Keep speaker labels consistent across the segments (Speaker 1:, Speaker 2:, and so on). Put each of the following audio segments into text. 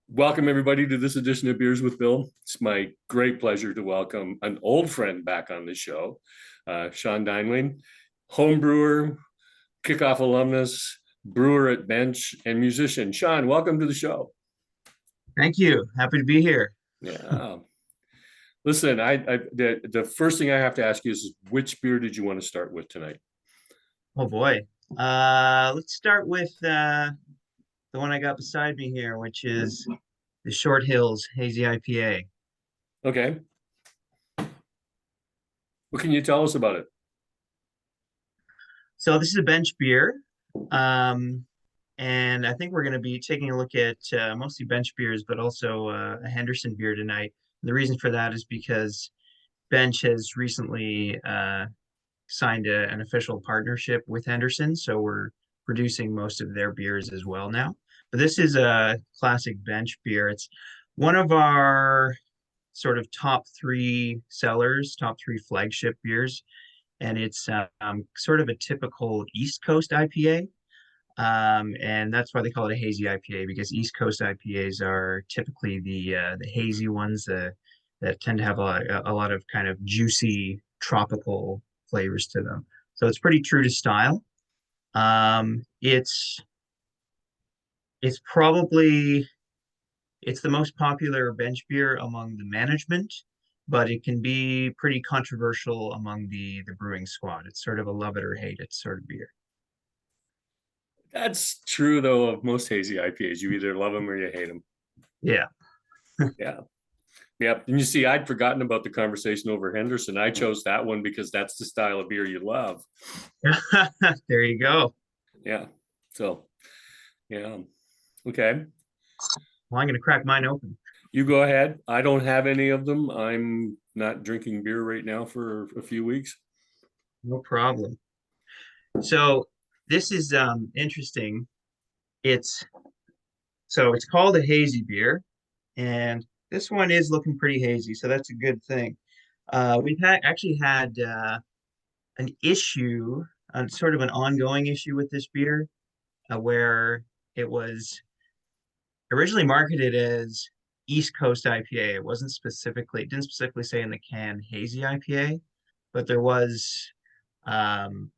Speaker 1: Welcome, everybody, to this edition of Beers with Bill. It's my great pleasure to welcome an old friend back on the show, Sean Dineley, home brewer, kickoff alumnus, brewer at Bench, and musician. Sean, welcome to the show.
Speaker 2: Thank you. Happy to be here.
Speaker 1: Yeah. Listen, the first thing I have to ask you is which beer did you want to start with tonight?
Speaker 2: Oh boy. Let's start with the one I got beside me here, which is the Short Hills Hazy IPA.
Speaker 1: Okay. What can you tell us about it?
Speaker 2: So this is a bench beer. Um, and I think we're going to be taking a look at mostly bench beers, but also a Henderson beer tonight. The reason for that is because Bench has recently signed an official partnership with Henderson, so we're producing most of their beers as well now. But this is a classic bench beer. It's one of our sort of top three sellers, top three flagship beers, and it's sort of a typical East Coast IPA. And that's why they call it a hazy IPA because East Coast IPAs are typically the hazy ones that tend to have a lot of kind of juicy tropical flavors to them. So it's pretty true to style. It's probably it's the most popular bench beer among the management, but it can be pretty controversial among the brewing squad. It's sort of a love it or hate it sort of beer.
Speaker 1: That's true, though, of most hazy IPAs. You either love them or you hate them.
Speaker 2: Yeah.
Speaker 1: Yeah. Yeah, and you see, I'd forgotten about the conversation over Henderson. I chose that one because that's the style of beer you love.
Speaker 2: There you go.
Speaker 1: Yeah. So, yeah. Okay.
Speaker 2: Well, I'm going to crack mine open.
Speaker 1: You go ahead. I don't have any of them. I'm not drinking beer right now for a few weeks.
Speaker 2: No problem. So this is interesting. It's it's called a hazy beer, and this one is looking pretty hazy, so that's a good thing. We've actually had an issue, sort of an ongoing issue with this beer, where it was originally marketed as East Coast IPA. It didn't specifically say in the can hazy IPA, but there was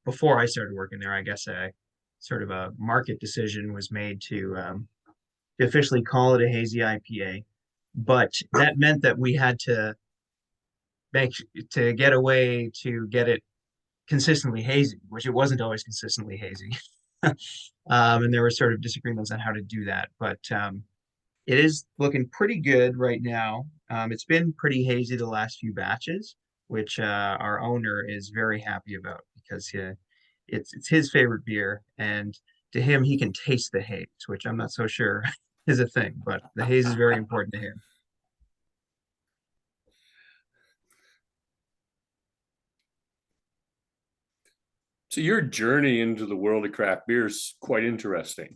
Speaker 2: before I started working there, I guess a sort of a market decision was made to officially call it a hazy IPA. But that meant that we had to make to get a way to get it consistently hazy, which it wasn't always consistently hazy. And there were sort of disagreements on how to do that. But it is looking pretty good right now. It's been pretty hazy the last few batches, which our owner is very happy about because it's his favorite beer, and to him he can taste the haze, which I'm not so sure is a thing, but the haze is very important to him.
Speaker 1: So, your journey into the world of craft beer is quite interesting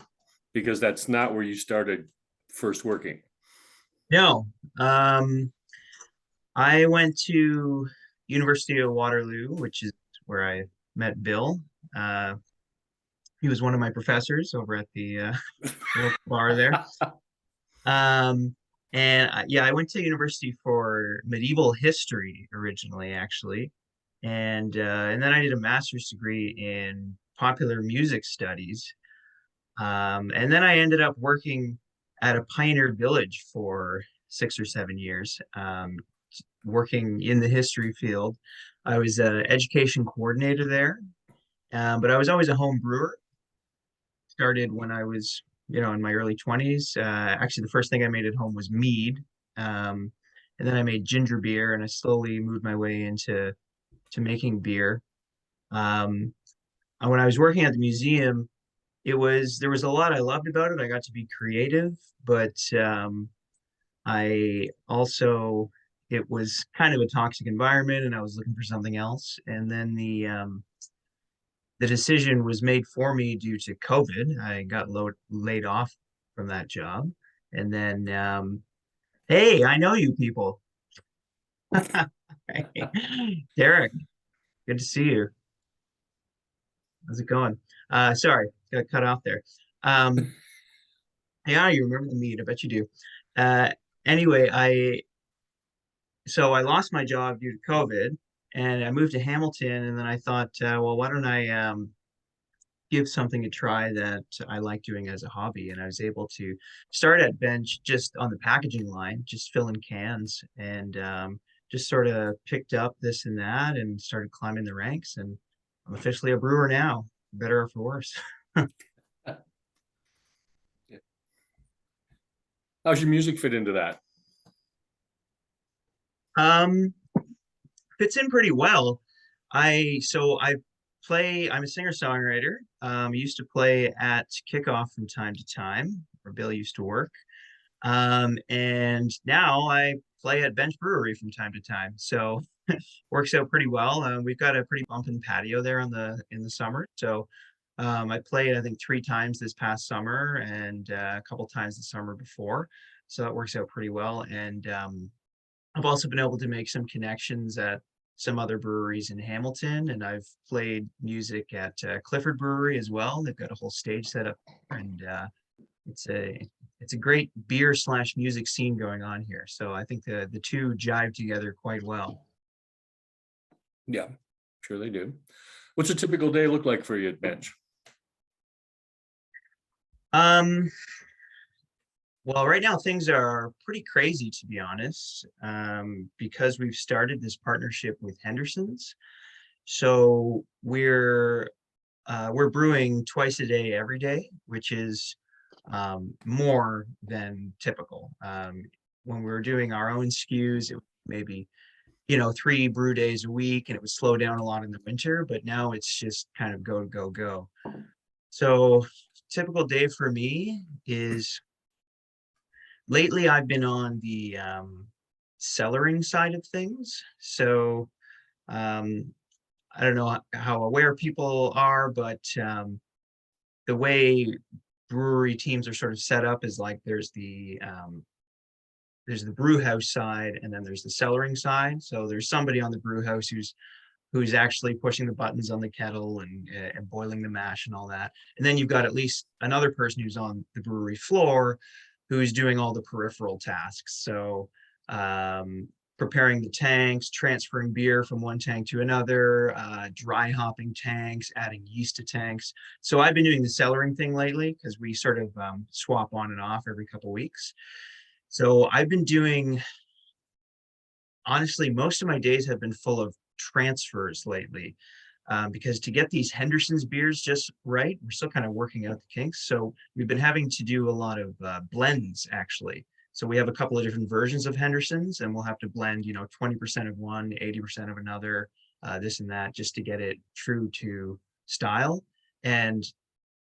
Speaker 1: because that's not where you started first working.
Speaker 2: No, I went to University of Waterloo, which is where I met Bill. Uh, he was one of my professors over at the local bar there. Um, yeah, I went to university for medieval history originally, actually, and then I did a master's degree in popular music studies. And then I ended up working at a pioneer village for 6 or 7 years, working in the history field. I was an education coordinator there, but I was always a home brewer. Started when I was, in my early 20s. Actually, the first thing I made at home was mead. Um, and then I made ginger beer, and I slowly moved my way into making beer. Um, and when I was working at the museum, there was a lot I loved about it. I got to be creative, but I also it was kind of a toxic environment, and I was looking for something else. And then the decision was made for me due to COVID. I got laid off from that job. And then, hey, I know you people. Derek, good to see you. How's it going? Sorry, got cut off there. Um, yeah, you remember the meat. I bet you do. Uh, anyway, I lost my job due to COVID, and I moved to Hamilton, and then I thought, well, why don't I give something a try that I like doing as a hobby? And I was able to start at bench just on the packaging line, just filling cans, and just sort of picked up this and that, and started climbing the ranks, and I'm officially a brewer now, better or for worse.
Speaker 1: Yeah. How's your music fit into that?
Speaker 2: Um, Fits in pretty well. I play. I'm a singer-songwriter. I used to play at Kickoff from time to time, where Bill used to work. And now I play at Bench Brewery from time to time. So works out pretty well. We've got a pretty bumping patio there in the summer. So I played I think 3 times this past summer and a couple times the summer before. So that works out pretty well. And I've also been able to make some connections at some other breweries in Hamilton, and I've played music at Clifford Brewery as well. They've got a whole stage set up, and it's a it's a great beer slash music scene going on here. So I think the two jive together quite well.
Speaker 1: Yeah, sure they do. What's a typical day look like for you at bench?
Speaker 2: Um, well, right now things are pretty crazy to be honest, because we've started this partnership with Henderson's. So we're brewing twice a day every day, which is more than typical. When we were doing our own SKUs, it maybe 3 brew days a week, and it would slow down a lot in the winter. But now it's just kind of go go go. So typical day for me is lately I've been on the cellaring side of things. So um, I don't know how aware people are, but the way brewery teams are sort of set up is like there's the brew house side and then there's the cellaring side. So there's somebody on the brew house who's actually pushing the buttons on the kettle and boiling the mash and all that. And then you've got at least another person who's on the brewery floor who's doing all the peripheral tasks. So preparing the tanks, transferring beer from one tank to another, dry hopping tanks, adding yeast to tanks. So I've been doing the cellaring thing lately because we sort of swap on and off every couple of weeks. So I've been doing, honestly, most of my days have been full of transfers lately, because to get these Henderson's beers just right, we're still kind of working out the kinks. So we've been having to do a lot of blends actually. So we have a couple of different versions of Henderson's, and we'll have to blend, 20% of one, 80% of another, this and that, just to get it true to style. And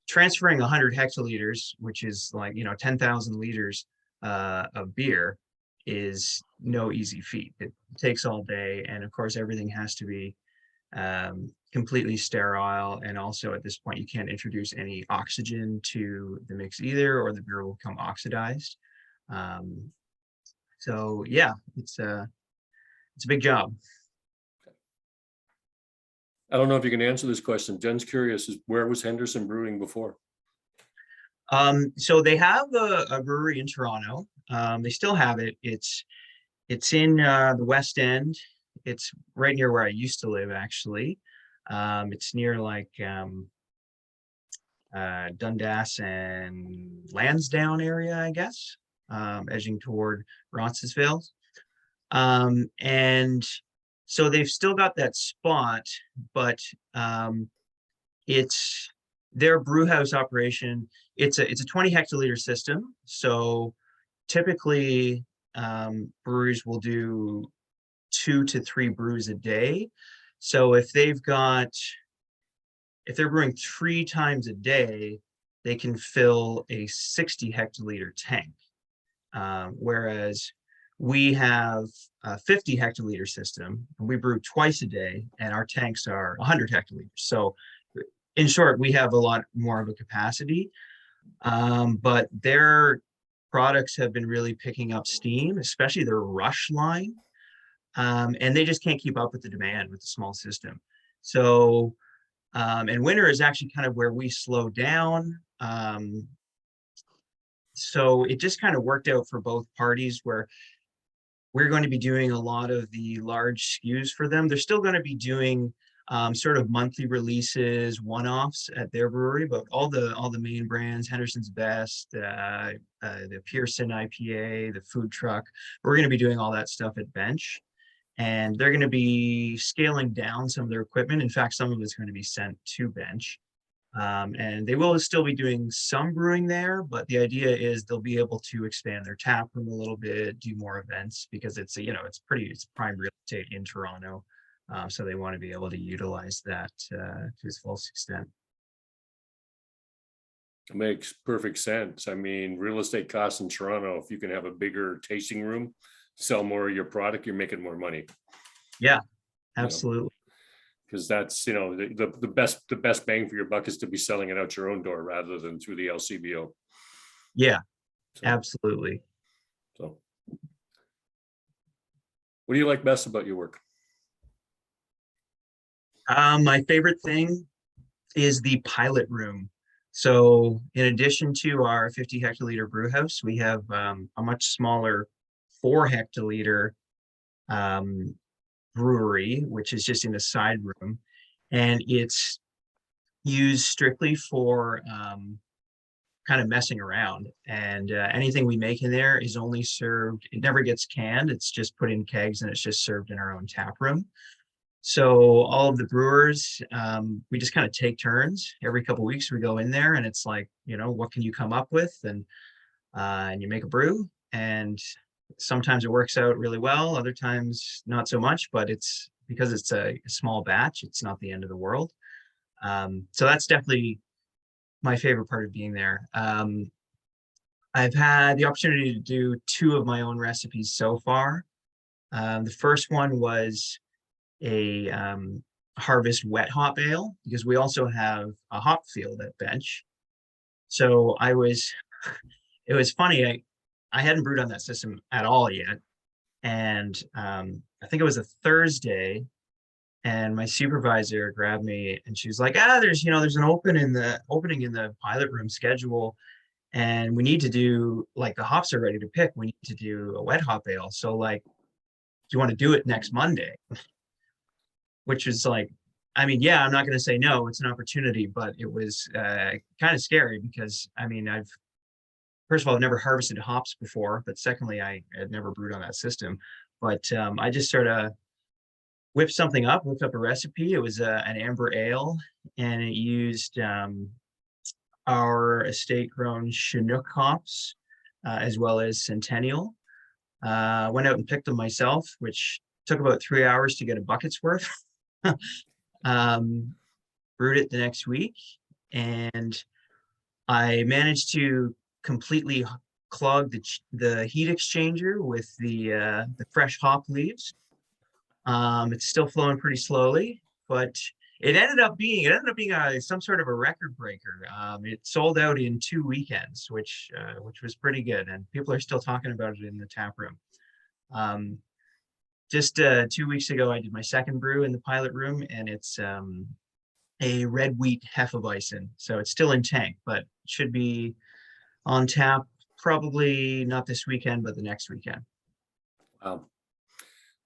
Speaker 2: transferring 100 hectoliters, which is like 10,000 liters of beer, is no easy feat. It takes all day, and of course, everything has to be completely sterile. And also, at this point, you can't introduce any oxygen to the mix either, or the beer will become oxidized. Um, so yeah, it's a big job.
Speaker 1: I don't know if you can answer this question. Jen's curious, is where was Henderson Brewing before?
Speaker 2: So they have a brewery in Toronto. They still have it. It's in the West End. It's right near where I used to live, actually. It's near like Dundas and Lansdowne area, I guess, edging toward Roncesvalles. And so they've still got that spot, but it's their brew house operation. It's a 20 hectoliter system. So typically breweries will do 2 to 3 brews a day. So if they're brewing 3 times a day, they can fill a 60 hectoliter tank. Whereas we have a 50 hectoliter system, and we brew twice a day, and our tanks are 100 hectoliters. So in short, we have a lot more of a capacity. But their products have been really picking up steam, especially their Rush line. And they just can't keep up with the demand with the small system. So, and winter is actually kind of where we slow down. So it just kind of worked out for both parties where we're going to be doing a lot of the large SKUs for them. They're still going to be doing sort of monthly releases, one-offs at their brewery, but all the main brands, Henderson's Best, the Pearson IPA, the food truck, we're going to be doing all that stuff at Bench. And they're going to be scaling down some of their equipment. In fact, some of it's going to be sent to Bench. And they will still be doing some brewing there, but the idea is they'll be able to expand their tap room a little bit, do more events because it's it's prime real estate in Toronto. So they want to be able to utilize that to its full extent.
Speaker 1: It makes perfect sense. I mean, real estate costs in Toronto, if you can have a bigger tasting room, sell more of your product, you're making more money.
Speaker 2: Yeah, absolutely.
Speaker 1: Because that's, the best bang for your buck is to be selling it out your own door rather than through the LCBO.
Speaker 2: Yeah,
Speaker 1: So,
Speaker 2: absolutely.
Speaker 1: So what do you like best about your work?
Speaker 2: My favorite thing is the pilot room. So in addition to our 50 hectoliter brew house, we have a much smaller 4 hectoliter brewery, which is just in a side room. And it's used strictly for kind of messing around. And anything we make in there is only served, it never gets canned. It's just put in kegs and it's just served in our own tap room. So all of the brewers, we just kind of take turns. Every couple of weeks we go in there and it's like, what can you come up with? And you make a brew. And sometimes it works out really well. Other times not so much, but it's because it's a small batch. It's not the end of the world. So that's definitely my favorite part of being there. I've had the opportunity to do 2 of my own recipes so far. The first one was a harvest wet hop ale because we also have a hop field at Bench. So it was funny. I hadn't brewed on that system at all yet. And I think it was a Thursday and my supervisor grabbed me and she was like, there's an opening in the pilot room schedule. And we need to do the hops are ready to pick. We need to do a wet hop ale. So do you want to do it next Monday? Which is I'm not going to say no. It's an opportunity, but it was kind of scary because first of all, I've never harvested hops before, but secondly, I had never brewed on that system. But I just sort of whipped up a recipe. It was an amber ale, and it used our estate grown Chinook hops as well as Centennial. Went out and picked them myself, which took about 3 hours to get a bucket's worth. Brewed it the next week, and I managed to completely clog the heat exchanger with the fresh hop leaves. It's still flowing pretty slowly, but it ended up being some sort of a record breaker. It sold out in 2 weekends, which was pretty good, and people are still talking about it in the tap room. Just 2 weeks ago, I did my second brew in the pilot room, and it's a red wheat Hefeweizen. So it's still in tank, but should be on tap probably not this weekend, but the next weekend.
Speaker 1: Wow.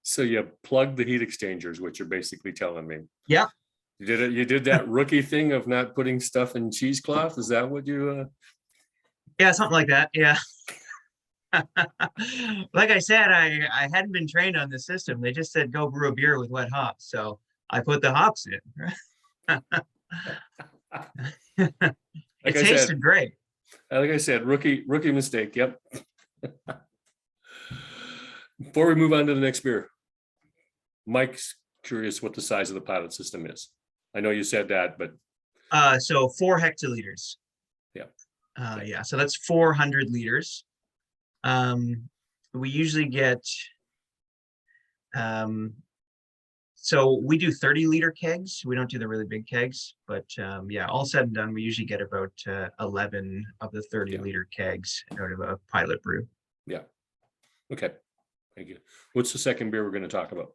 Speaker 1: So you plugged the heat exchangers, which you're basically telling me.
Speaker 2: Yeah.
Speaker 1: You did that rookie thing of not putting stuff in cheesecloth. Is that what you?
Speaker 2: Yeah, something like that. Yeah. Like I said, I hadn't been trained on the system. They just said go brew a beer with wet hops, so I put the hops in. It tasted great.
Speaker 1: Like I said, rookie mistake. Yep. Before we move on to the next beer, Mike's curious what the size of the pilot system is. I know you said that, but
Speaker 2: so 4 hectoliters.
Speaker 1: Yeah.
Speaker 2: Yeah, so that's 400 liters. We usually get so we do 30-liter kegs. We don't do the really big kegs, but yeah, all said and done, we usually get about 11 of the 30-liter kegs out of a pilot brew.
Speaker 1: Yeah. Okay. Thank you. What's the second beer we're going to talk about?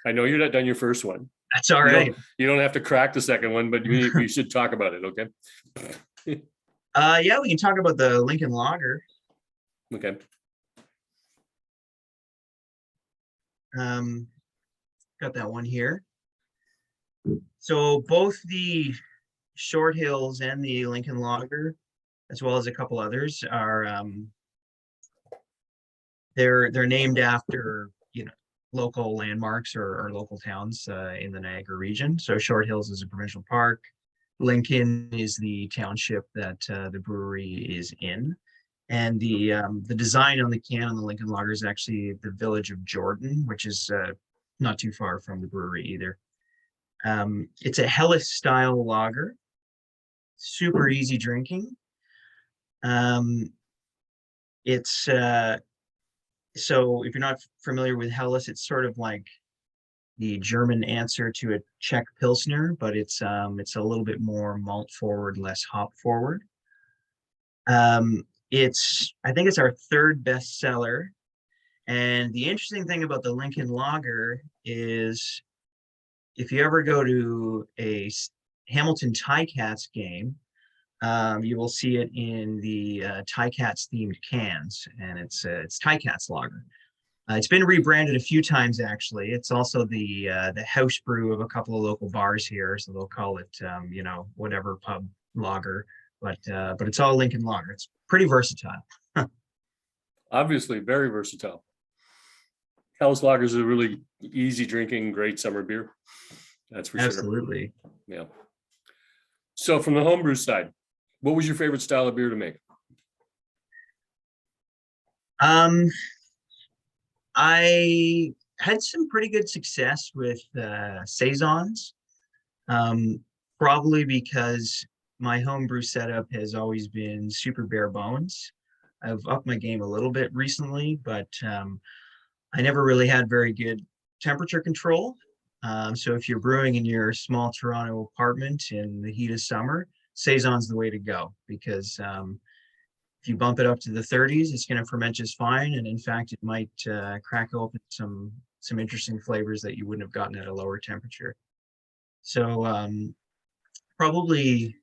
Speaker 1: I know you're not done your first one.
Speaker 2: That's all right.
Speaker 1: You don't have to crack the second one, but we should talk about it, okay?
Speaker 2: Yeah, we can talk about the Lincoln Lager.
Speaker 1: Okay.
Speaker 2: Um, got that one here. So both the Short Hills and the Lincoln Lager, as well as a couple others, are they're named after local landmarks or local towns in the Niagara region. So Short Hills is a provincial park. Lincoln is the township that the brewery is in. And the design on the can on the Lincoln Lager is actually the village of Jordan, which is not too far from the brewery either. It's a Hellas style lager, super easy drinking. Um, it's so if you're not familiar with Hellas, it's sort of like the German answer to a Czech Pilsner, but it's a little bit more malt forward, less hop forward. It's I think it's our third bestseller. And the interesting thing about the Lincoln Lager is if you ever go to a Hamilton Ticats game, you will see it in the Ticats themed cans, and it's Ticats Lager. It's been rebranded a few times actually. It's also the house brew of a couple of local bars here, so they'll call it whatever pub lager, but it's all Lincoln Lager. It's pretty versatile.
Speaker 1: Obviously, very versatile. Helles Lager is a really easy drinking, great summer beer. That's for sure.
Speaker 2: Absolutely.
Speaker 1: Yeah. So from the homebrew side, what was your favorite style of beer to make?
Speaker 2: Um, I had some pretty good success with saisons, um, probably because my homebrew setup has always been super bare bones. I've upped my game a little bit recently, but I never really had very good temperature control. So if you're brewing in your small Toronto apartment in the heat of summer, saison's the way to go because if you bump it up to the 30s, it's going to ferment just fine, and in fact, it might crack open some interesting flavors that you wouldn't have gotten at a lower temperature. So probably,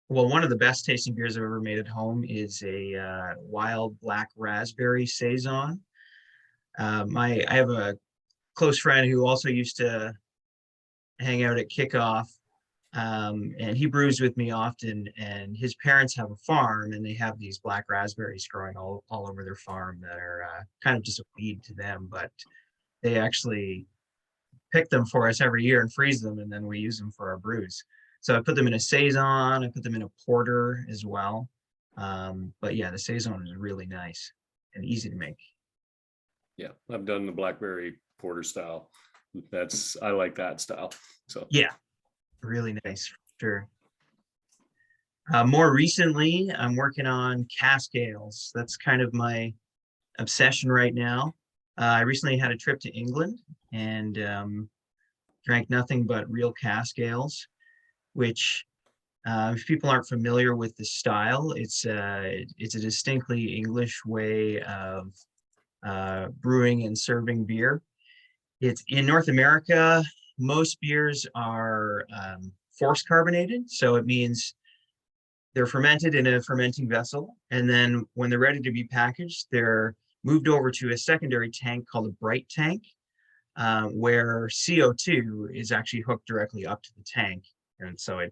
Speaker 2: well, one of the best tasting beers I've ever made at home is a wild black raspberry saison. I have a close friend who also used to hang out at Kickoff, and he brews with me often. And his parents have a farm, and they have these black raspberries growing all over their farm that are kind of just a weed to them, but they actually pick them for us every year and freeze them, and then we use them for our brews. So I put them in a saison, I put them in a porter as well. But yeah, the saison is really nice and easy to make.
Speaker 1: Yeah, I've done the blackberry porter style. I like that style. So
Speaker 2: Yeah, really nice, sure. More recently, I'm working on cask ales. That's kind of my obsession right now. I recently had a trip to England and drank nothing but real cask ales, which, if people aren't familiar with the style, it's a distinctly English way of brewing and serving beer. It's in North America. Most beers are force carbonated, so it means they're fermented in a fermenting vessel, and then when they're ready to be packaged, they're moved over to a secondary tank called a bright tank, where CO2 is actually hooked directly up to the tank, and so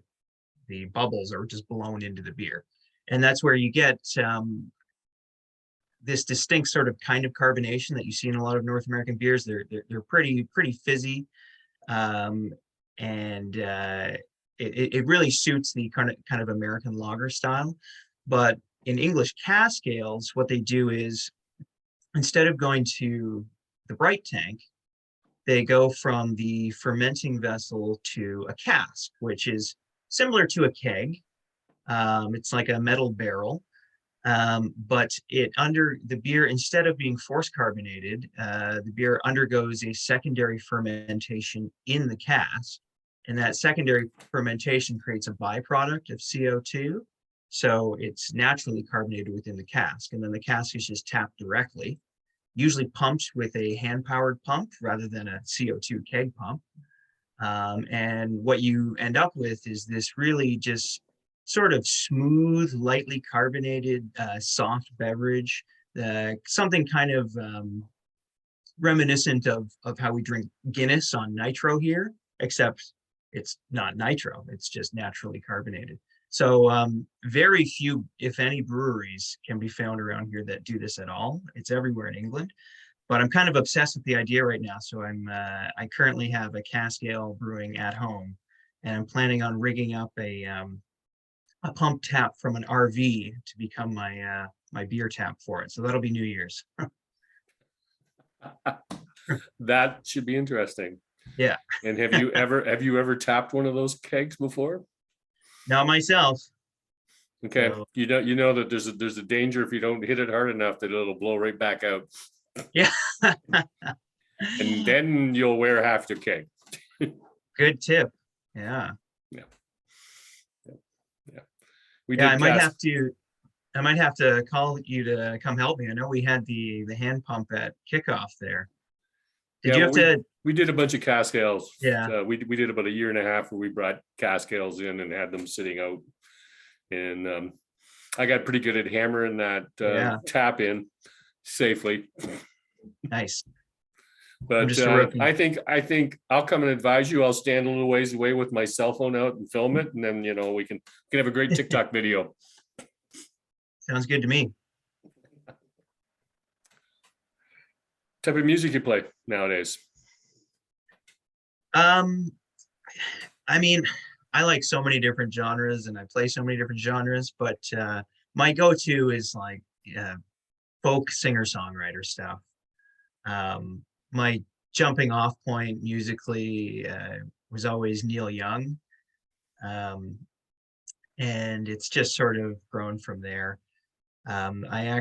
Speaker 2: the bubbles are just blown into the beer, and that's where you get this distinct sort of kind of carbonation that you see in a lot of North American beers. They're pretty fizzy, um, and it really suits the kind of American lager style. But in English cask ales, what they do is instead of going to the bright tank, they go from the fermenting vessel to a cask, which is similar to a keg. It's like a metal barrel, but the beer, instead of being force carbonated, the beer undergoes a secondary fermentation in the cask, and that secondary fermentation creates a byproduct of CO2. So it's naturally carbonated within the cask, and then the cask is just tapped directly, usually pumped with a hand-powered pump rather than a CO2 keg pump. And what you end up with is this really just sort of smooth, lightly carbonated, soft beverage. Something kind of reminiscent of how we drink Guinness on nitro here, except it's not nitro, it's just naturally carbonated. So very few, if any, breweries can be found around here that do this at all. It's everywhere in England, but I'm kind of obsessed with the idea right now. So I currently have a cask ale brewing at home, and I'm planning on rigging up a pump tap from an RV to become my beer tap for it. So that'll be New Year's.
Speaker 1: That should be interesting.
Speaker 2: Yeah.
Speaker 1: And have you ever tapped one of those kegs before?
Speaker 2: Not myself.
Speaker 1: Okay,
Speaker 2: So,
Speaker 1: you know that there's a danger if you don't hit it hard enough that it'll blow right back out,
Speaker 2: yeah.
Speaker 1: and then you'll wear half your keg.
Speaker 2: Good tip. Yeah.
Speaker 1: Yeah, yeah. We
Speaker 2: Yeah,
Speaker 1: did cast.
Speaker 2: I might have to call you to come help me. I know we had the hand pump at kickoff there. Did
Speaker 1: Yeah,
Speaker 2: you
Speaker 1: well,
Speaker 2: have to?
Speaker 1: we did a bunch of cask ales.
Speaker 2: Yeah.
Speaker 1: We did about a year and a half where we brought cask ales in and had them sitting out, and I got pretty good at hammering that
Speaker 2: Yeah.
Speaker 1: tap in safely.
Speaker 2: Nice. I'm
Speaker 1: But
Speaker 2: just a rookie.
Speaker 1: I think I'll come and advise you. I'll stand a little ways away with my cell phone out and film it, and then we can have a great TikTok video.
Speaker 2: Sounds good to me.
Speaker 1: Type of music you play nowadays?
Speaker 2: Um, I mean, I like so many different genres and I play so many different genres, but my go-to is like folk singer-songwriter stuff. My jumping off point musically was always Neil Young. Um, and it's just sort of grown from there. I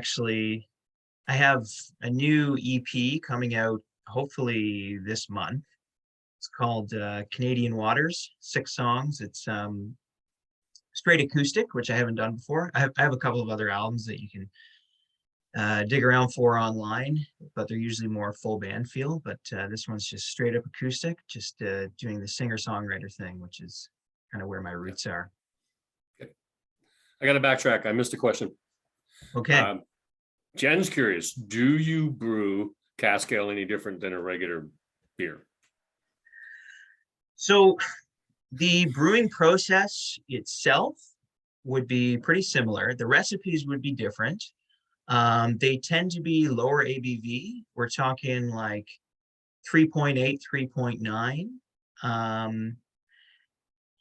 Speaker 2: have a new EP coming out hopefully this month. It's called Canadian Waters, 6 songs. It's straight acoustic, which I haven't done before. I have a couple of other albums that you can dig around for online, but they're usually more full band feel. But this one's just straight up acoustic, just doing the singer-songwriter thing, which is kind of where my roots are.
Speaker 1: I got to backtrack. I missed a question.
Speaker 2: Okay.
Speaker 1: Jen's curious. Do you brew cask ale any different than a regular beer?
Speaker 2: So the brewing process itself would be pretty similar. The recipes would be different. They tend to be lower ABV. We're talking like 3.8, 3.9.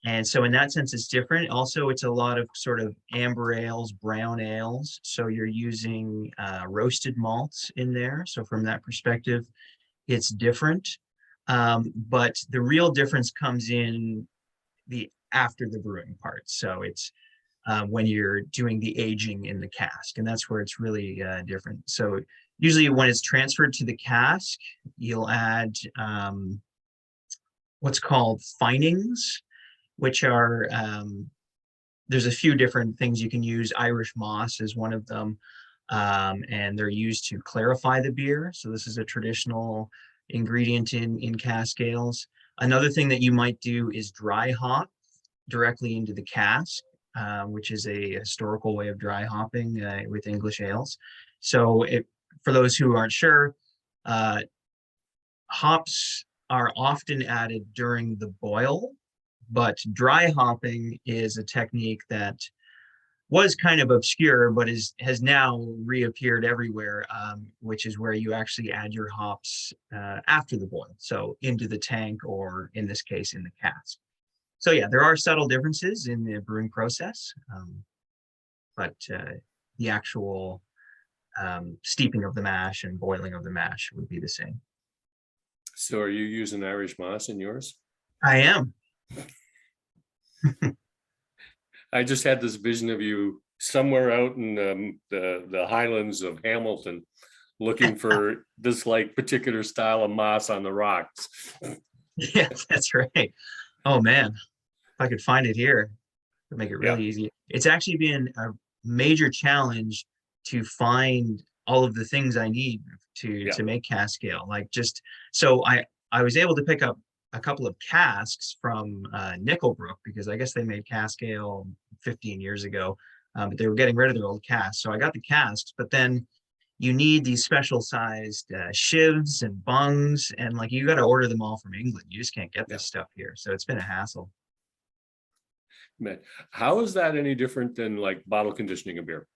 Speaker 2: And so in that sense, it's different. Also, it's a lot of sort of amber ales, brown ales. So you're using roasted malts in there. So from that perspective, it's different. But the real difference comes in the after the brewing part. So it's when you're doing the aging in the cask, and that's where it's really different. So usually when it's transferred to the cask, you'll add what's called finings, which are there's a few different things you can use. Irish moss is one of them, and they're used to clarify the beer. So this is a traditional ingredient in cask ales. Another thing that you might do is dry hop directly into the cask, which is a historical way of dry hopping with English ales. So for those who aren't sure, hops are often added during the boil, but dry hopping is a technique that was kind of obscure, but has now reappeared everywhere, which is where you actually add your hops after the boil, so into the tank, or in this case, in the cask. So yeah, there are subtle differences in the brewing process, but the actual steeping of the mash and boiling of the mash would be the same.
Speaker 1: So are you using Irish moss in yours?
Speaker 2: I am.
Speaker 1: I just had this vision of you somewhere out in the highlands of Hamilton looking for this like particular style of moss on the rocks.
Speaker 2: Yeah, that's right. Oh man, if I could find it here, it'd make it really easy. It's actually been a major challenge to find all of the things I need to make cask ale. Like just so I was able to pick up a couple of casks from Nickelbrook, because I guess they made cask ale 15 years ago, but they were getting rid of their old casks. So I got the casks, but then you need these special sized shivs and bungs, and like you got to order them all from England. You just can't get
Speaker 1: Yeah.
Speaker 2: this stuff here. So it's been a hassle.
Speaker 1: Man, how is that any different than like bottle conditioning a beer?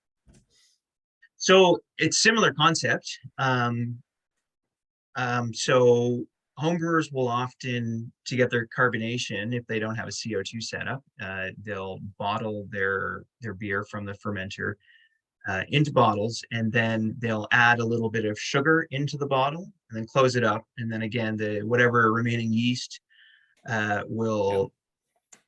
Speaker 2: So it's similar concept. So homebrewers will often, to get their carbonation, if they don't have a CO2 setup, they'll bottle their beer from the fermenter into bottles, and then they'll add a little bit of sugar into the bottle and then close it up. And then again, the whatever remaining yeast will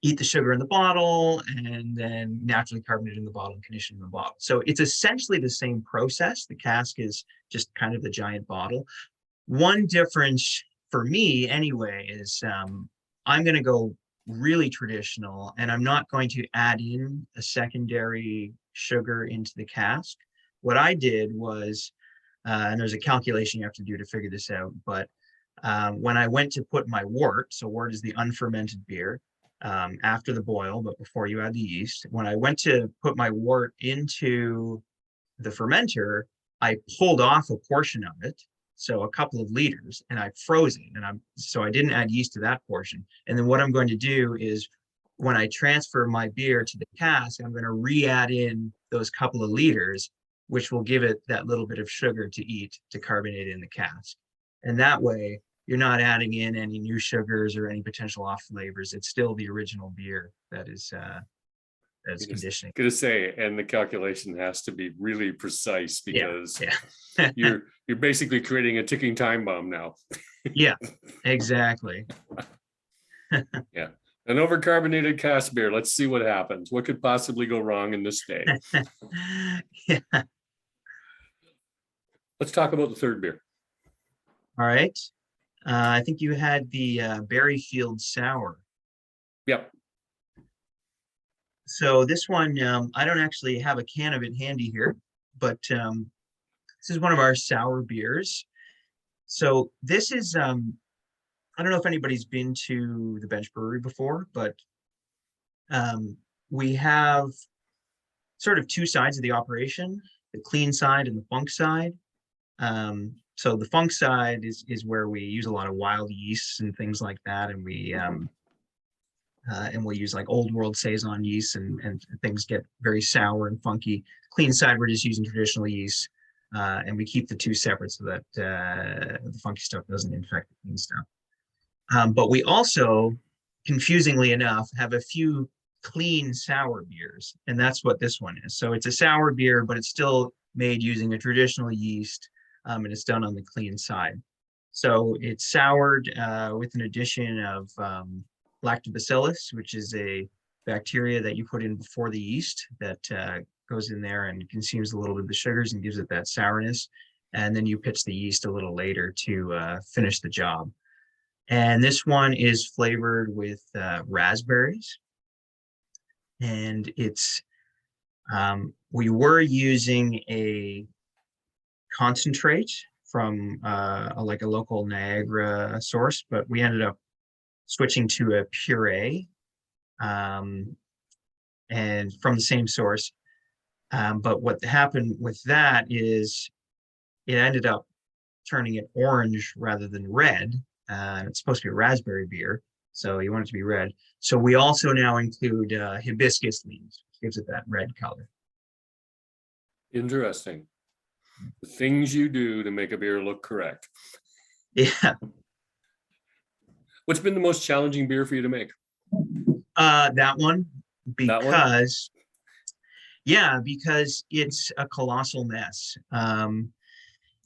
Speaker 2: eat the sugar in the bottle and then naturally carbonate in the bottle and condition in the bottle. So it's essentially the same process. The cask is just kind of the giant bottle. One difference for me anyway is I'm going to go really traditional, and I'm not going to add in a secondary sugar into the cask. What I did was, and there's a calculation you have to do to figure this out, but when I went to put my wort, so wort is the unfermented beer, after the boil, but before you add the yeast, when I went to put my wort into the fermenter, I pulled off a portion of it, so a couple of liters, and I froze it, and so I didn't add yeast to that portion. And then what I'm going to do is, when I transfer my beer to the cask, I'm going to re-add in those couple of liters, which will give it that little bit of sugar to eat to carbonate in the cask. And that way, you're not adding in any new sugars or any potential off flavors. It's still the original beer that is conditioning.
Speaker 1: Gonna say, and the calculation has to be really precise, because
Speaker 2: Yeah.
Speaker 1: you're basically creating a ticking time bomb now.
Speaker 2: Yeah, exactly.
Speaker 1: Yeah. An overcarbonated cask beer. Let's see what happens. What could possibly go wrong in this day?
Speaker 2: Yeah.
Speaker 1: Let's talk about the third beer.
Speaker 2: All right. I think you had the Berryfield Sour.
Speaker 1: Yep.
Speaker 2: So this one, I don't actually have a can of it handy here, but this is one of our sour beers. So this is, I don't know if anybody's been to the Bench Brewery before, but we have sort of two sides of the operation, the clean side and the funk side. So the funk side is where we use a lot of wild yeasts and things like that, and we'll use like old world saison yeast, and things get very sour and funky. Clean side, we're just using traditional yeast, and we keep the two separate so that the funky stuff doesn't infect the clean stuff. But we also, confusingly enough, have a few clean sour beers, and that's what this one is. So it's a sour beer, but it's still made using a traditional yeast, and it's done on the clean side. So it's soured with an addition of lactobacillus, which is a bacteria that you put in before the yeast that goes in there and consumes a little bit of the sugars and gives it that sourness. And then you pitch the yeast a little later to finish the job. And this one is flavored with raspberries. And it's, we were using a concentrate from like a local Niagara source, but we ended up switching to a puree, and from the same source. But what happened with that is it ended up turning it orange rather than red. It's supposed to be a raspberry beer, so you want it to be red. So we also now include hibiscus leaves, which gives it that red color.
Speaker 1: Interesting. The things you do to make a beer look correct.
Speaker 2: Yeah.
Speaker 1: What's been the most challenging beer for you to make?
Speaker 2: That one,
Speaker 1: That one?
Speaker 2: because because it's a colossal mess.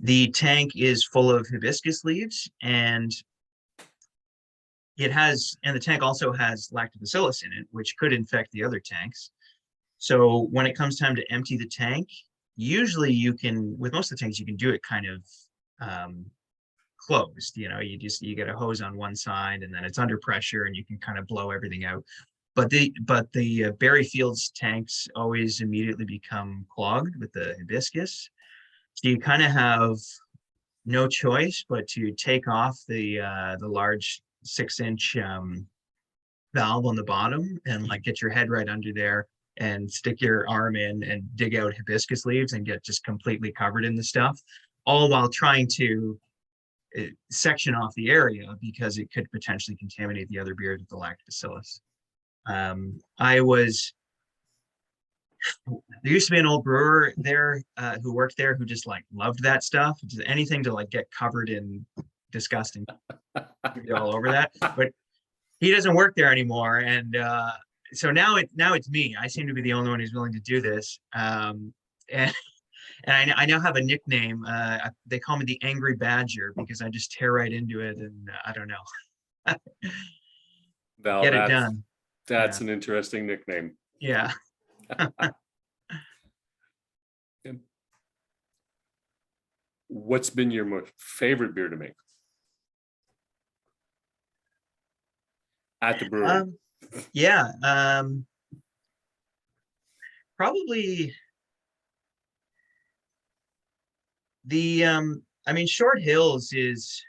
Speaker 2: The tank is full of hibiscus leaves, and the tank also has lactobacillus in it, which could infect the other tanks. So when it comes time to empty the tank, usually with most of the tanks, you can do it kind of closed. You get a hose on one side, and then it's under pressure, and you can kind of blow everything out. But the Berryfield's tanks always immediately become clogged with the hibiscus. So you kind of have no choice but to take off the large 6-inch valve on the bottom, and like get your head right under there and stick your arm in and dig out hibiscus leaves and get just completely covered in the stuff, all while trying to section off the area because it could potentially contaminate the other beer with the lactobacillus. I was There used to be an old brewer there who worked there who just like loved that stuff, just anything to like get covered in disgusting all over that. But he doesn't work there anymore, and so now it's me. I seem to be the only one who's willing to do this. And I now have a nickname. They call me the Angry Badger because I just tear right into it, and I don't know,
Speaker 1: Val,
Speaker 2: get it done.
Speaker 1: that's an interesting nickname.
Speaker 2: Yeah.
Speaker 1: What's been your most favorite beer to make at the brewery?
Speaker 2: Yeah, probably the I mean, Short Hills is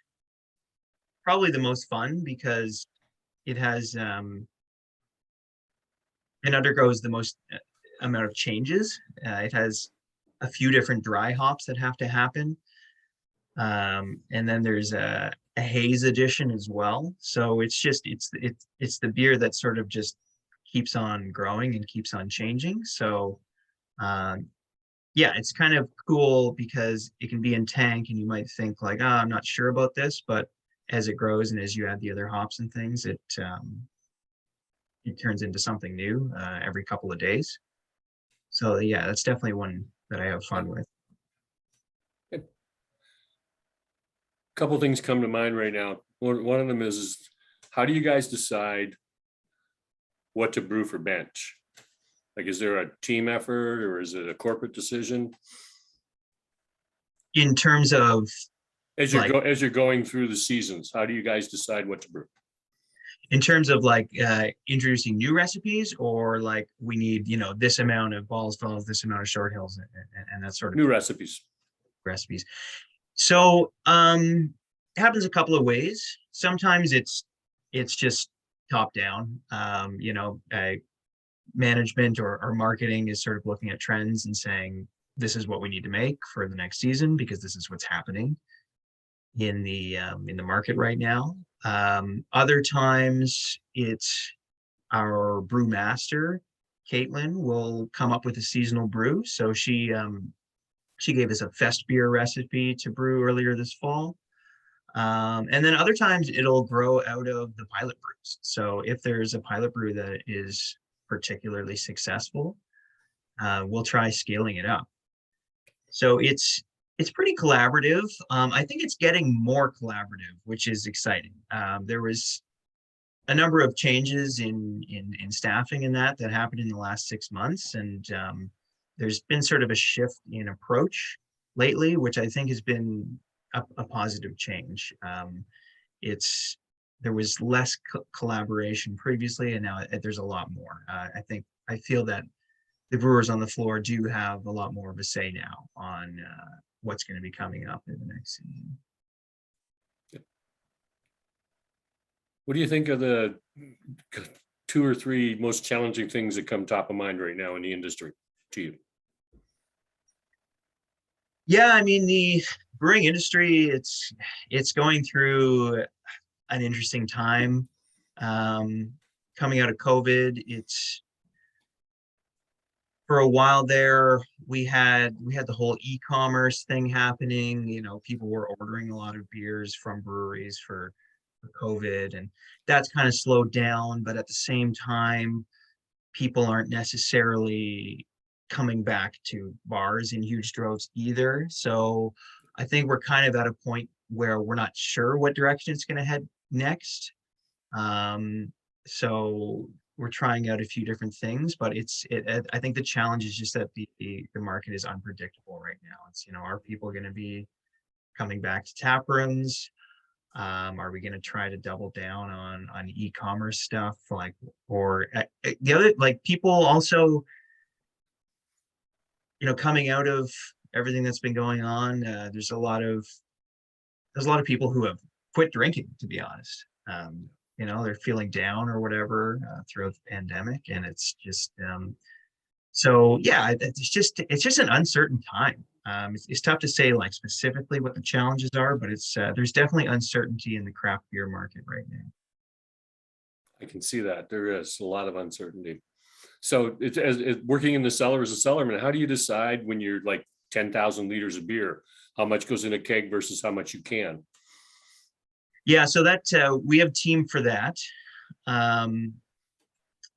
Speaker 2: probably the most fun because it has it undergoes the most amount of changes. It has a few different dry hops that have to happen. And then there's a haze edition as well. So it's the beer that sort of just keeps on growing and keeps on changing. So yeah, it's kind of cool because it can be in tank and you might think like, oh, I'm not sure about this, but as it grows and as you add the other hops and things, it turns into something new every couple of days. So yeah, that's definitely one that I have fun with.
Speaker 1: A couple things come to mind right now. One of them is how do you guys decide what to brew for bench? Like, is there a team effort or is it a corporate decision?
Speaker 2: In terms of
Speaker 1: As you're going through the seasons, how do you guys decide what to brew?
Speaker 2: In terms of like introducing new recipes, or like we need, this amount of balls, this amount of Short Hills, and that sort of
Speaker 1: New recipes.
Speaker 2: So it happens a couple of ways. Sometimes it's just top down. Management or marketing is sort of looking at trends and saying, this is what we need to make for the next season because this is what's happening in the market right now. Other times it's our brewmaster, Caitlin, will come up with a seasonal brew. So she gave us a fest beer recipe to brew earlier this fall. And then other times it'll grow out of the pilot brews. So if there's a pilot brew that is particularly successful, we'll try scaling it up. So it's pretty collaborative. I think it's getting more collaborative, which is exciting. There was a number of changes in staffing and that happened in the last 6 months, and there's been sort of a shift in approach lately, which I think has been a positive change. There was less collaboration previously, and now there's a lot more. I feel that the brewers on the floor do have a lot more of a say now on what's going to be coming up in the next season.
Speaker 1: What do you think are the 2 or 3 most challenging things that come top of mind right now in the industry to you?
Speaker 2: Yeah, I mean, the brewing industry, it's going through an interesting time. Coming out of COVID, for a while there, we had the whole e-commerce thing happening. People were ordering a lot of beers from breweries for COVID, and that's kind of slowed down. But at the same time, people aren't necessarily coming back to bars in huge droves either. So I think we're kind of at a point where we're not sure what direction it's going to head next. So we're trying out a few different things, but I think the challenge is just that the market is unpredictable right now. It's, are people going to be coming back to tap rooms? Are we going to try to double down on e-commerce stuff? Or the other, people also, coming out of everything that's been going on, there's a lot of people who have quit drinking, to be honest. they're feeling down or whatever throughout the pandemic, and it's just so yeah, it's just an uncertain time. It's tough to say like specifically what the challenges are, but it's there's definitely uncertainty in the craft beer market right now.
Speaker 1: I can see that there is a lot of uncertainty. So it's as working in the cellar as a cellarman, how do you decide when you're like 10,000 liters of beer, how much goes in a keg versus how much you can?
Speaker 2: Yeah, so that we have a team for that. Um,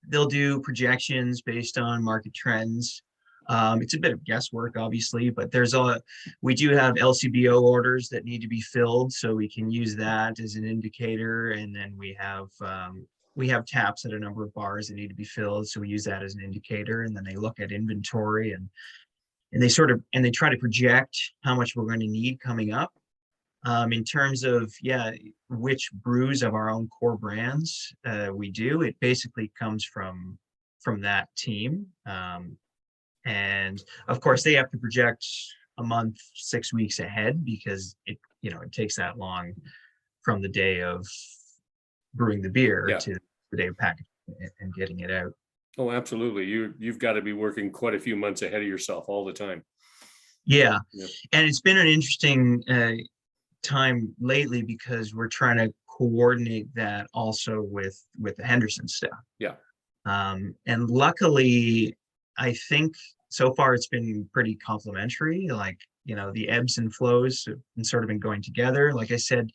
Speaker 2: they'll do projections based on market trends. It's a bit of guesswork, obviously, but we do have LCBO orders that need to be filled, so we can use that as an indicator. And then we have taps at a number of bars that need to be filled, so we use that as an indicator. And then they look at inventory and they try to project how much we're going to need coming up. In terms of which brews of our own core brands we do, it basically comes from that team. And of course they have to project a month, 6 weeks ahead, because it takes that long from the day of brewing the beer
Speaker 1: Yeah.
Speaker 2: to the day of packaging and getting it out.
Speaker 1: Oh, absolutely. You've got to be working quite a few months ahead of yourself all the time.
Speaker 2: Yeah.
Speaker 1: Yeah.
Speaker 2: And it's been an interesting time lately because we're trying to coordinate that also with the Henderson stuff.
Speaker 1: Yeah.
Speaker 2: And luckily, I think so far it's been pretty complementary. Like, the ebbs and flows have been sort of been going together. Like I said,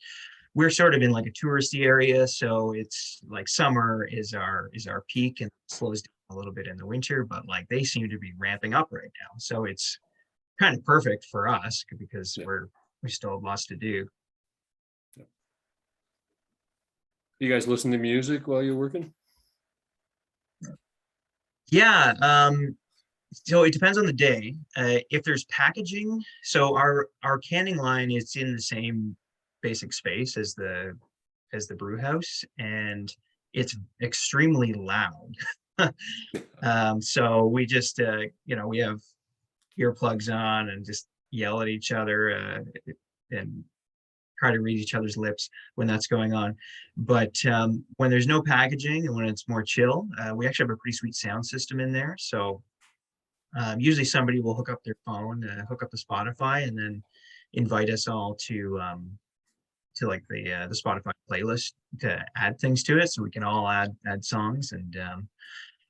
Speaker 2: we're sort of in like a touristy area, so it's like summer is our peak and slows down a little bit in the winter, but like they seem to be ramping up right now. So it's kind of perfect for us because we still have lots to do.
Speaker 1: You guys listen to music while you're working?
Speaker 2: Yeah, so it depends on the day. If there's packaging, so our canning line is in the same basic space as the brew house, and it's extremely loud. So we just we have earplugs on and just yell at each other and try to read each other's lips when that's going on. But when there's no packaging and when it's more chill, we actually have a pretty sweet sound system in there. So usually somebody will hook up their phone, hook up the Spotify, and then invite us all to like the Spotify playlist to add things to it, so we can all add songs. And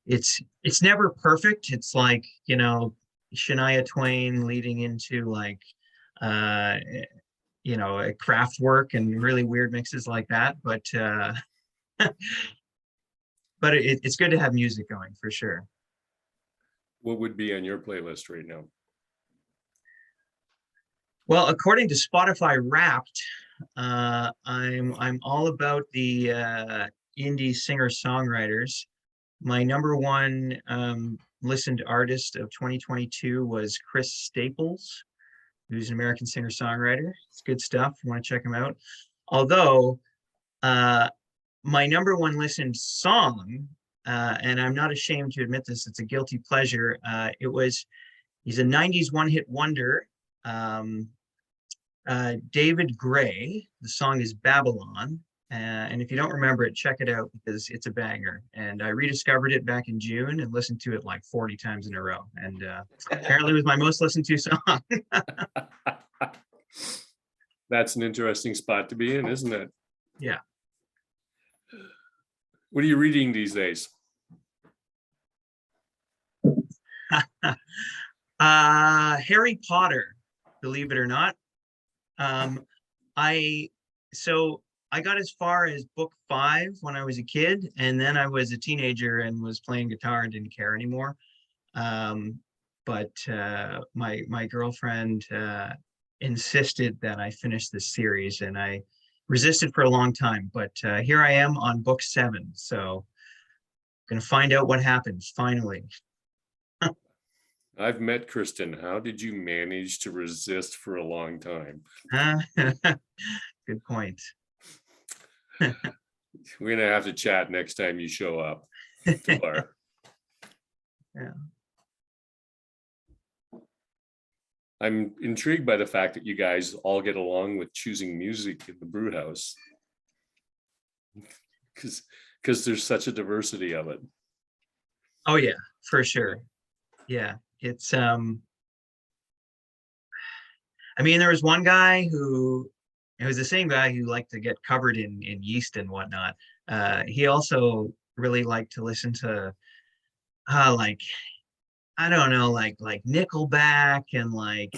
Speaker 2: it's never perfect. It's like Shania Twain leading into like a craft work and really weird mixes like that. But but it's good to have music going for sure.
Speaker 1: What would be on your playlist right now?
Speaker 2: Well, according to Spotify Wrapped, I'm all about the indie singer-songwriters. My number one listened artist of 2022 was Chris Staples, who's an American singer-songwriter. It's good stuff. You want to check him out. Although my number one listened song, and I'm not ashamed to admit this, it's a guilty pleasure. He's a 90s one-hit wonder. David Gray. The song is Babylon. And if you don't remember it, check it out because it's a banger. And I rediscovered it back in June and listened to it like 40 times in a row. And apparently it was my most listened to song.
Speaker 1: That's an interesting spot to be in, isn't it?
Speaker 2: Yeah.
Speaker 1: What are you reading these days?
Speaker 2: Harry Potter, believe it or not. I got as far as book 5 when I was a kid, and then I was a teenager and was playing guitar and didn't care anymore. But my girlfriend insisted that I finish this series, and I resisted for a long time. But here I am on book 7, so I'm gonna find out what happens finally.
Speaker 1: I've met Kristen. How did you manage to resist for a long time?
Speaker 2: Good point.
Speaker 1: We're gonna have to chat next time you show up.
Speaker 2: Yeah.
Speaker 1: I'm intrigued by the fact that you guys all get along with choosing music in the brew house. because there's such a diversity of it.
Speaker 2: Oh yeah, for sure. Yeah, it's I mean, there was one guy who it was the same guy who liked to get covered in yeast and whatnot. He also really liked to listen to like I don't know, like Nickelback and like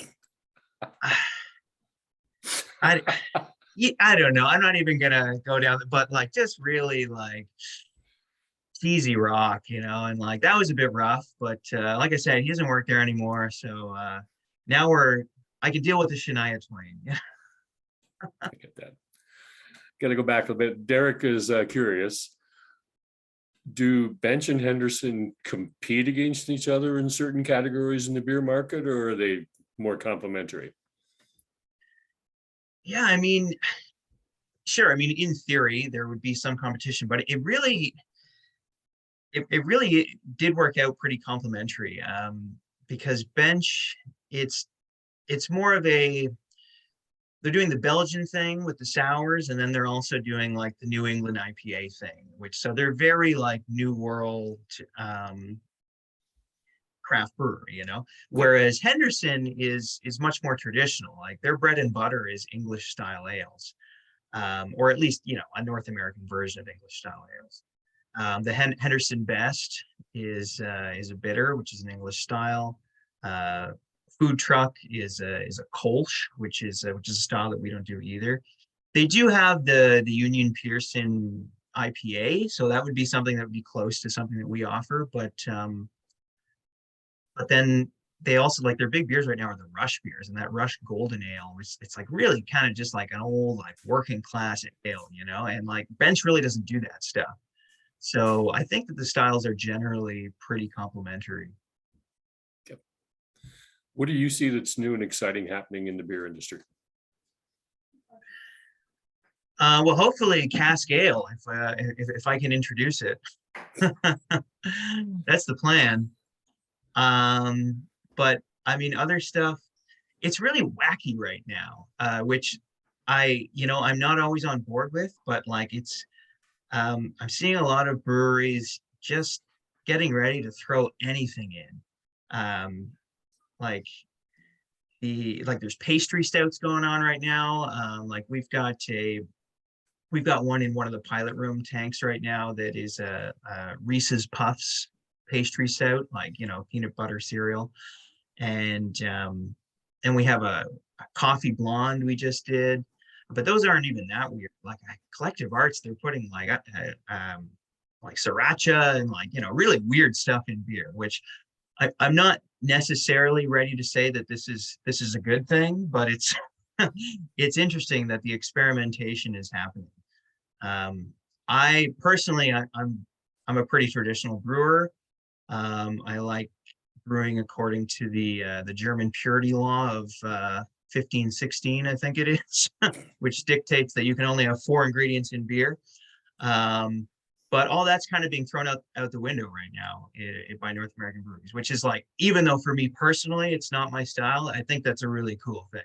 Speaker 2: I yeah, I don't know. I'm not even gonna go down, but like just really like cheesy rock, and like that was a bit rough. But like I said, he doesn't work there anymore, so now I can deal with the Shania Twain.
Speaker 1: I get that. Got to go back a bit. Derek is curious. Do Bench and Henderson compete against each other in certain categories in the beer market, or are they more complementary?
Speaker 2: Yeah, I mean, sure. I mean, in theory, there would be some competition, but it really did work out pretty complimentary. Because Bench, it's it's more of a they're doing the Belgian thing with the sours, and then they're also doing like the New England IPA thing, which so they're very like new world um, craft brewery.
Speaker 1: Yeah.
Speaker 2: Whereas Henderson is much more traditional. Like their bread and butter is English style ales, or at least a North American version of English style ales. The Henderson Best is a bitter, which is an English style. Uh, Food Truck is a Kolsch, which is a style that we don't do either. They do have the Union Pearson IPA, so that would be something that would be close to something that we offer. But then they also like their big beers right now are the Rush beers, and that Rush Golden Ale, which it's like really kind of just like an old like working class ale, and like Bench really doesn't do that stuff. So I think that the styles are generally pretty complementary.
Speaker 1: Yep. What do you see that's new and exciting happening in the beer industry?
Speaker 2: Well, hopefully cask ale, if I can introduce it. That's the plan. Um, but I mean, other stuff, it's really wacky right now, which I'm not always on board with, but like I'm seeing a lot of breweries just getting ready to throw anything in. Like there's pastry stouts going on right now. Like we've got one in one of the pilot room tanks right now that is a Reese's Puffs pastry stout, like peanut butter cereal, and we have a coffee blonde we just did, but those aren't even that weird. Like Collective Arts, they're putting like sriracha and like really weird stuff in beer, which I'm not necessarily ready to say that this is a good thing, but it's it's interesting that the experimentation is happening. I personally, I'm a pretty traditional brewer. I like brewing according to the German purity law of 1516, I think it is, which dictates that you can only have 4 ingredients in beer. Um, but all that's kind of being thrown out the window right now by North American breweries, which is like, even though for me personally, it's not my style, I think that's a really cool thing.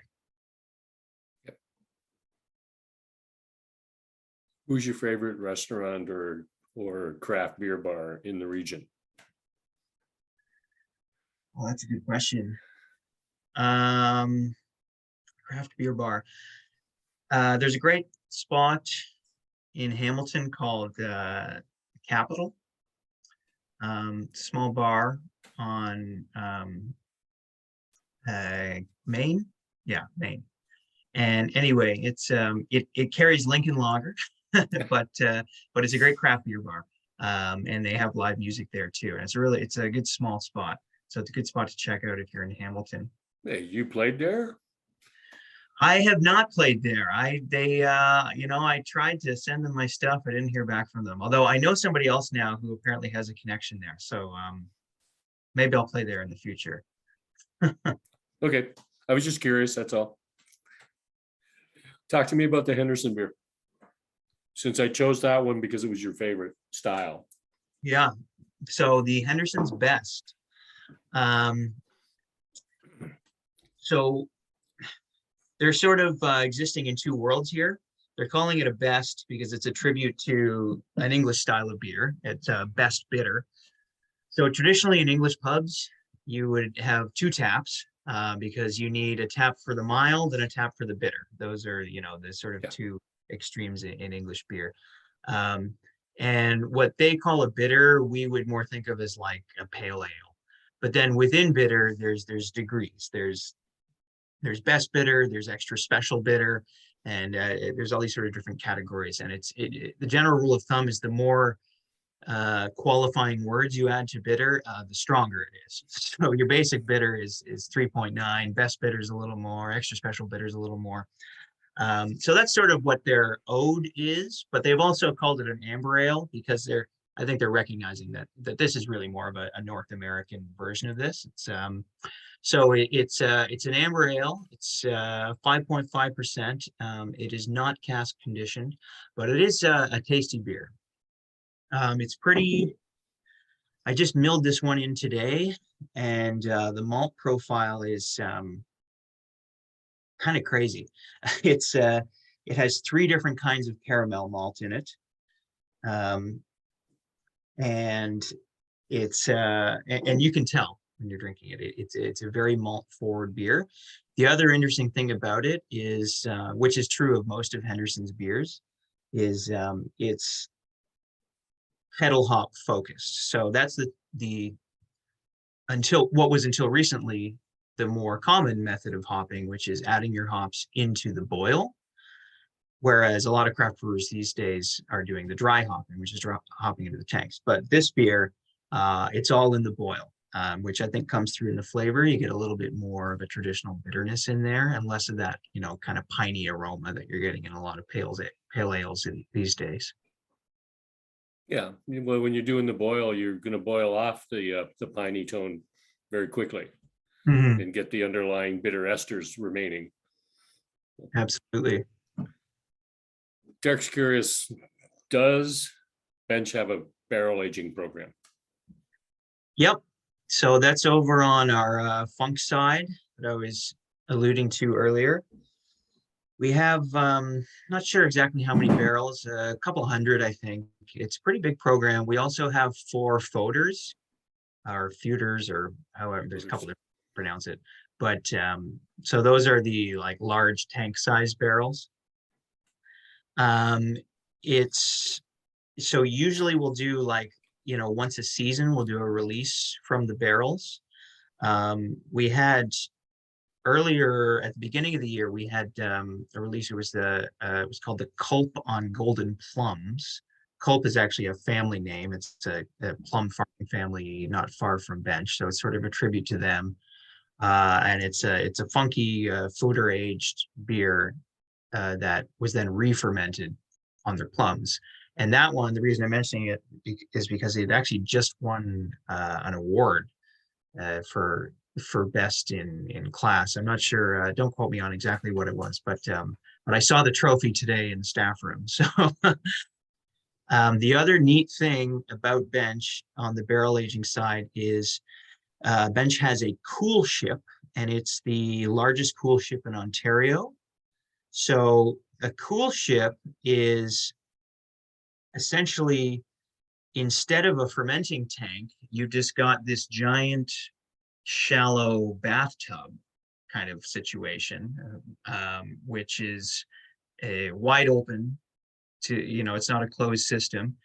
Speaker 1: Who's your favorite restaurant or craft beer bar in the region?
Speaker 2: Well, that's a good question. Um, Craft beer bar. There's a great spot in Hamilton called Capital. Small bar on Maine. Yeah, Maine. And anyway, it carries Lincoln Lager, but it's a great craft beer bar. And they have live music there too. And it's a good small spot. So it's a good spot to check out if you're in Hamilton.
Speaker 1: Hey, you played there?
Speaker 2: I have not played there. I tried to send them my stuff. I didn't hear back from them. Although I know somebody else now who apparently has a connection there. So maybe I'll play there in the future.
Speaker 1: Okay. I was just curious, that's all. Talk to me about the Henderson beer. Since I chose that one because it was your favorite style.
Speaker 2: Yeah. So the Henderson's Best. So they're sort of existing in two worlds here. they're calling it a best because it's a tribute to an English style of beer. It's a best bitter. So traditionally in English pubs, you would have two taps because you need a tap for the mild and a tap for the bitter. Those are, the sort of
Speaker 1: Yeah.
Speaker 2: two extremes in English beer. Um, and what they call a bitter, we would more think of as like a pale ale. But then within bitter, there's degrees. There's best bitter, there's extra special bitter, and there's all these sort of different categories. And the general rule of thumb is the more qualifying words you add to bitter, the stronger it is. So your basic bitter is 3.9, best bitter is a little more, extra special bitter is a little more. So that's sort of what their ode is, but they've also called it an amber ale because I think they're recognizing that this is really more of a North American version of this. It's an amber ale. It's 5.5%. It is not cask conditioned, but it is a tasty beer. It's pretty. I just milled this one in today, and the malt profile is kind of crazy. It has three different kinds of caramel malt in it, and and you can tell when you're drinking it. It's a very malt forward beer. The other interesting thing about it is, which is true of most of Henderson's beers, is it's kettle hop focused. So that's the until recently the more common method of hopping, which is adding your hops into the boil. Whereas a lot of craft brewers these days are doing the dry hopping, which is hopping into the tanks. But this beer, it's all in the boil, which I think comes through in the flavor. You get a little bit more of a traditional bitterness in there and less of that, kind of piney aroma that you're getting in a lot of pale ales these days.
Speaker 1: Yeah, well, when you're doing the boil, you're going to boil off the piney tone very quickly and get the underlying bitter esters remaining.
Speaker 2: Absolutely.
Speaker 1: Derek's curious, does Bench have a barrel aging program?
Speaker 2: Yep. So that's over on our funk side that I was alluding to earlier. We have, not sure exactly how many barrels, a couple hundred, I think. It's a pretty big program. We also have 4 foeders, or feuders, or however, there's a couple different pronounce it. But so those are the like large tank size barrels. It's so usually we'll do like, once a season, we'll do a release from the barrels. We had earlier at the beginning of the year, we had a release. It was called the Culp on Golden Plums. Culp is actually a family name. It's a plum farming family not far from Bench, so it's sort of a tribute to them. And it's a funky foeder aged beer that was then re-fermented on their plums. And that one, the reason I'm mentioning it is because it actually just won an award for best in class. I'm not sure. Don't quote me on exactly what it was, but I saw the trophy today in the staff room. So the other neat thing about Bench on the barrel aging side is Bench has a cool ship, and it's the largest cool ship in Ontario. So a cool ship is essentially, instead of a fermenting tank, you just got this giant shallow bathtub kind of situation, which is a wide open to, it's not a closed system.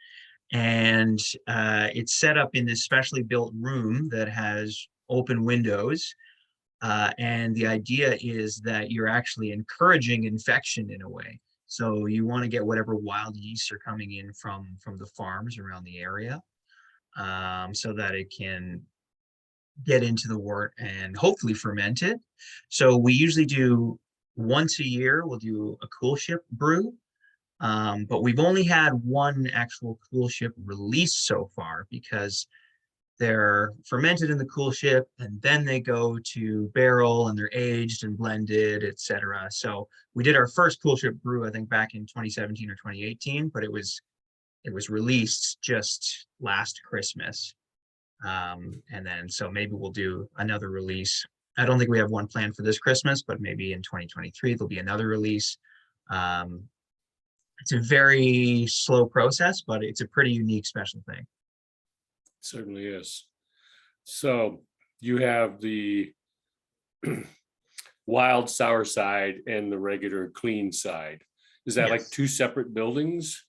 Speaker 2: And it's set up in this specially built room that has open windows. And the idea is that you're actually encouraging infection in a way. So you want to get whatever wild yeast are coming in from the farms around the area, so that it can get into the wort and hopefully ferment it. So we usually do once a year, we'll do a cool ship brew. But we've only had one actual cool ship release so far because they're fermented in the cool ship and then they go to barrel and they're aged and blended, etc. So we did our first cool ship brew, I think back in 2017 or 2018, but it was released just last Christmas. And then so maybe we'll do another release. I don't think we have one planned for this Christmas, but maybe in 2023 there'll be another release. It's a very slow process, but it's a pretty unique special thing.
Speaker 1: Certainly is. So you have the wild sour side and the regular clean side. Is that like
Speaker 2: Yes.
Speaker 1: two separate buildings?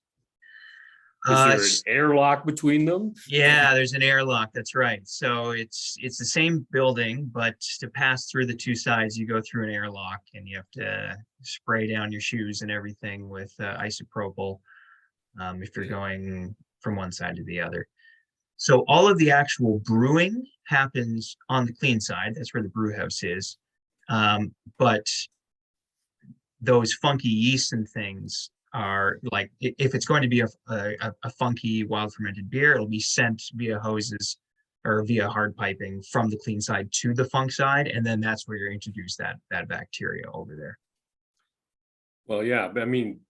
Speaker 1: Is
Speaker 2: Uh,
Speaker 1: there an airlock between them?
Speaker 2: yeah, there's an airlock. That's right. So it's the same building, but to pass through the two sides, you go through an airlock, and you have to spray down your shoes and everything with isopropyl if you're going from one side to the other. So all of the actual brewing happens on the clean side. That's where the brew house is. But those funky yeast and things are like, if it's going to be a funky wild fermented beer, it'll be sent via hoses or via hard piping from the clean side to the funk side, and then that's where you introduce that bacteria over there.
Speaker 1: Well, yeah, but I mean,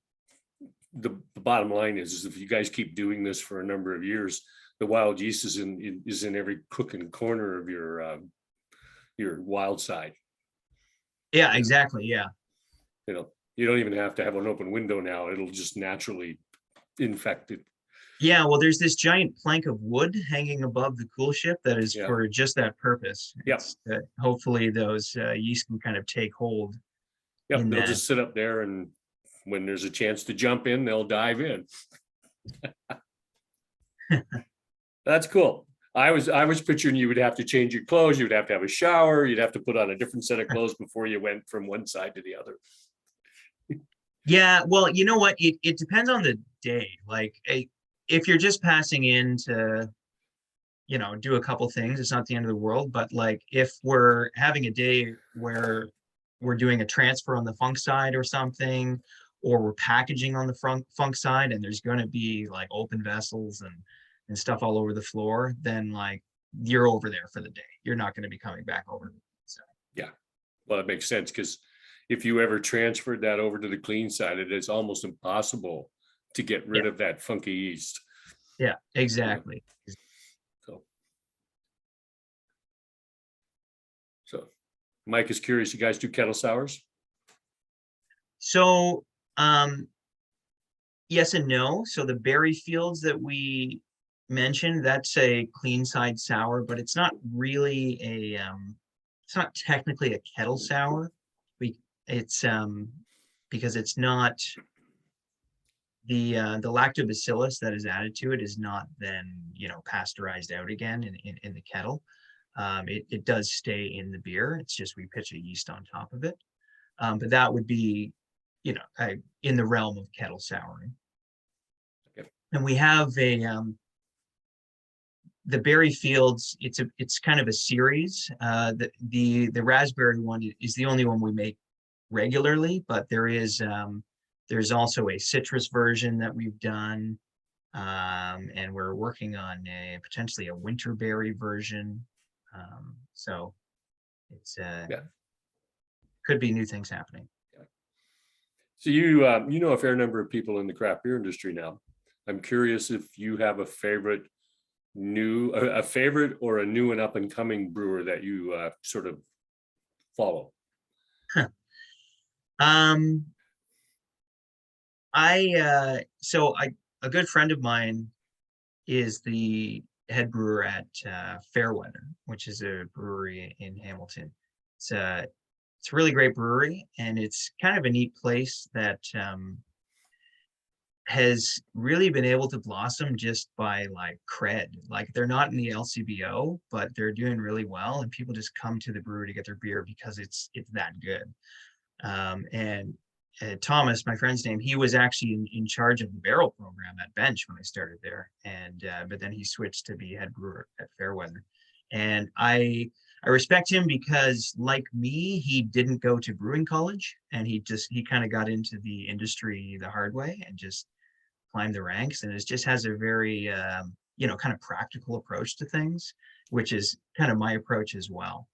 Speaker 1: the bottom line is if you guys keep doing this for a number of years, the wild yeast is in every crook and corner of your wild side.
Speaker 2: Yeah, exactly. Yeah.
Speaker 1: You don't even have to have an open window now. It'll just naturally infect it.
Speaker 2: Yeah, well, there's this giant plank of wood hanging above the cool ship that is
Speaker 1: Yeah.
Speaker 2: for just that purpose.
Speaker 1: Yep.
Speaker 2: Hopefully those yeast can kind of take hold
Speaker 1: Yep,
Speaker 2: in
Speaker 1: they'll
Speaker 2: that.
Speaker 1: just sit up there, and when there's a chance to jump in, they'll dive in. That's cool. I was picturing you would have to change your clothes, you would have to have a shower, you'd have to put on a different set of clothes before you went from one side to the other.
Speaker 2: Yeah, well, you know what? It depends on the day. Like, if you're just passing in to, do a couple things, it's not the end of the world. But like, if we're having a day where we're doing a transfer on the funk side or something, or we're packaging on the funk side, and there's going to be like open vessels and stuff all over the floor, then like you're over there for the day. You're not going to be coming back over. So
Speaker 1: Yeah, well, it makes sense, because if you ever transferred that over to the clean side, it is almost impossible to get rid
Speaker 2: yeah,
Speaker 1: of that funky yeast.
Speaker 2: yeah, exactly.
Speaker 1: So Mike is curious, you guys do kettle sours?
Speaker 2: So yes and no. So the berry fields that we mentioned, that's a clean side sour, but it's not really it's not technically a kettle sour. It's because it's not the lactobacillus that is added to it is not then pasteurized out again in the kettle. It does stay in the beer. It's just we pitch a yeast on top of it. But that would be in the realm of kettle souring.
Speaker 1: Okay.
Speaker 2: And we have the berry fields. It's kind of a series. The raspberry one is the only one we make regularly, but there's also a citrus version that we've done, and we're working on potentially a winterberry version. So it's could be new things happening.
Speaker 1: So you know a fair number of people in the craft beer industry now. I'm curious if you have a favorite or a new and up and coming brewer that you sort of follow.
Speaker 2: A good friend of mine is the head brewer at Fairweather, which is a brewery in Hamilton. It's a really great brewery, and it's kind of a neat place that has really been able to blossom just by like cred. Like, they're not in the LCBO, but they're doing really well, and people just come to the brewery to get their beer because it's that good. And Thomas, my friend's name, he was actually in charge of the barrel program at Bench when I started there, and but then he switched to be head brewer at Fairweather. And I respect him because, like me, he didn't go to brewing college, and he kind of got into the industry the hard way and just climbed the ranks, and it just has a very kind of practical approach to things, which is kind of my approach as well.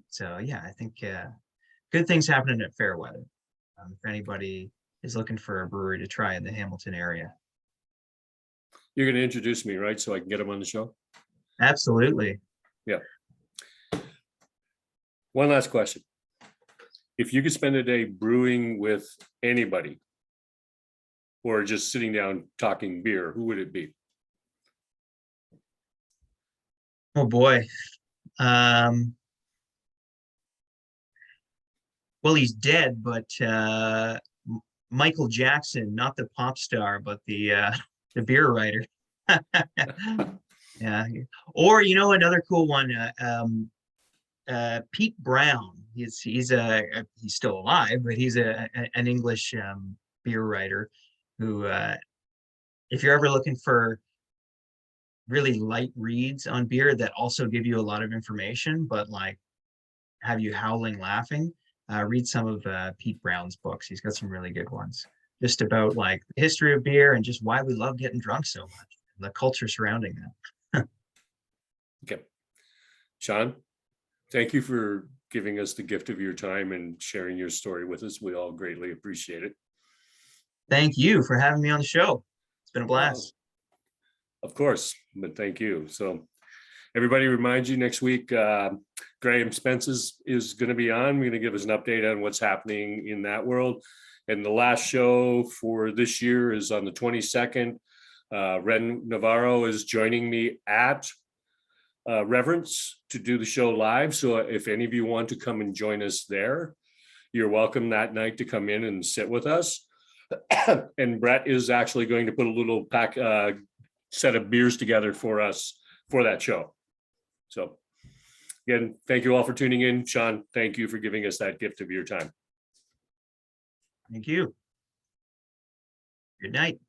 Speaker 2: So yeah, I think good things happening at Fairweather. If anybody is looking for a brewery to try in the Hamilton area.
Speaker 1: You're going to introduce me, right? So I can get them on the show?
Speaker 2: Absolutely.
Speaker 1: Yeah. One last question. If you could spend a day brewing with anybody, or just sitting down talking beer, who would it be?
Speaker 2: Oh boy. Um, well, he's dead, but Michael Jackson, not the pop star, but the beer writer. Yeah. Or another cool one, Pete Brown. He's still alive, but he's an English beer writer who, if you're ever looking for really light reads on beer that also give you a lot of information, but like have you howling laughing, read some of Pete Brown's books. He's got some really good ones, just about like the history of beer and just why we love getting drunk so much, and the culture surrounding that.
Speaker 1: Okay. Sean, thank you for giving us the gift of your time and sharing your story with us. We all greatly appreciate it.
Speaker 2: Thank you for having me on the show. It's been a blast.
Speaker 1: Of course, but thank you. So everybody reminds you next week, Graham Spence is going to be on. We're going to give us an update on what's happening in that world. And the last show for this year is on the 22nd. Ren Navarro is joining me at Reverence to do the show live. So if any of you want to come and join us there, you're welcome that night to come in and sit with us. And Brett is actually going to put a little set of beers together for us for that show. So again, thank you all for tuning in. Sean, thank you for giving us that gift of your time.
Speaker 2: Thank you. Good night.